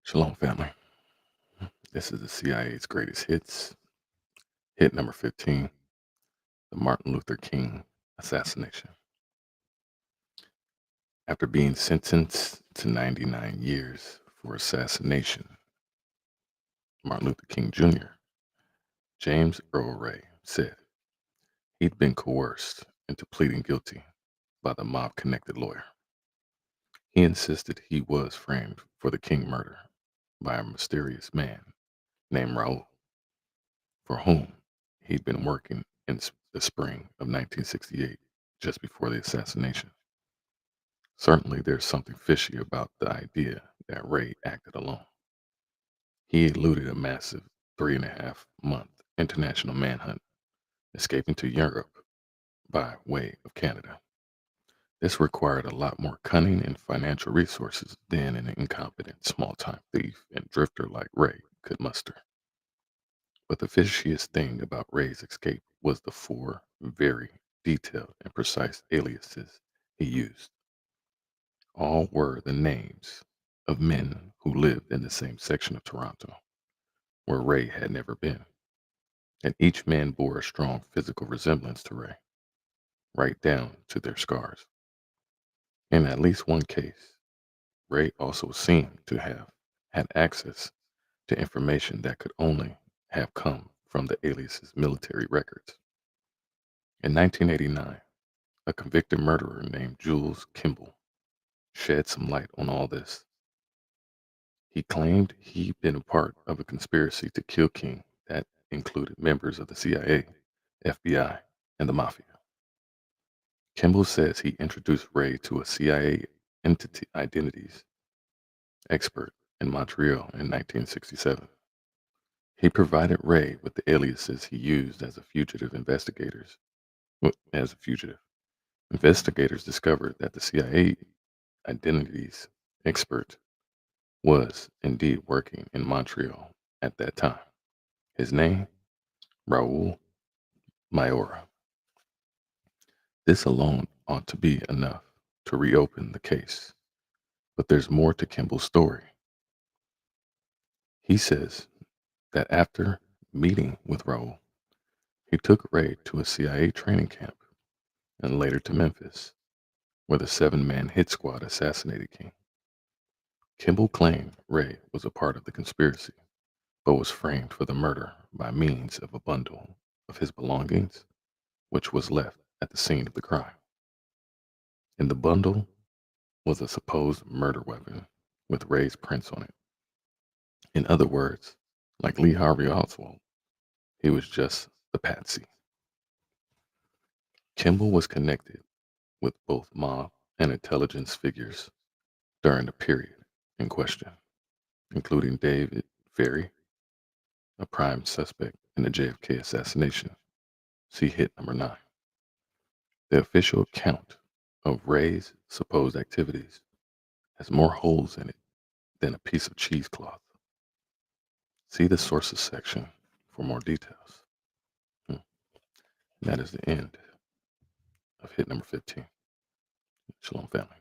Shalom, family. This is the CIA's greatest hits. Hit number 15, the Martin Luther King assassination. After being sentenced to 99 years for assassination, Martin Luther King Jr., James Earl Ray, said he'd been coerced into pleading guilty by the mob connected lawyer. He insisted he was framed for the King murder by a mysterious man named Raul, for whom he'd been working in the spring of 1968, just before the assassination. Certainly, there's something fishy about the idea that Ray acted alone. He eluded a massive 3.5 month international manhunt, escaping to Europe by way of Canada. This required a lot more cunning and financial resources than an incompetent small time thief and drifter like Ray could muster. But the fishiest thing about Ray's escape was the four very detailed and precise aliases he used. All were the names of men who lived in the same section of Toronto where Ray had never been, and each man bore a strong physical resemblance to Ray, right down to their scars. In at least one case, Ray also seemed to have had access to information that could only have come from the alias's military records. In 1989, a convicted murderer named Jules Kimball shed some light on all this. He claimed he'd been a part of a conspiracy to kill King that included members of the CIA, FBI, and the Mafia. Kimball says he introduced Ray to a CIA entity identities expert in Montreal in 1967. He provided Ray with the aliases he used as a fugitive investigators. As a fugitive, investigators discovered that the CIA identities expert was indeed working in Montreal at that time. His name, Raul Mayora. This alone ought to be enough to reopen the case. But there's more to Kimball's story. He says that after meeting with Raul, he took Ray to a CIA training camp and later to Memphis, where the 7-man hit squad assassinated King. Kimball claimed Ray was a part of the conspiracy, but was framed for the murder by means of a bundle of his belongings, which was left at the scene of the crime. In the bundle was a supposed murder weapon with Ray's prints on it. In other words, like Lee Harvey Oswald, he was just the patsy. Kimball was connected with both mob and intelligence figures during the period in question, including David Ferry, a prime suspect in the JFK assassination. See hit number 9. The official account of Ray's supposed activities has more holes in it than a piece of cheesecloth. See the sources section for more details. Hmm. That is the end of hit number 15. Shalom, family.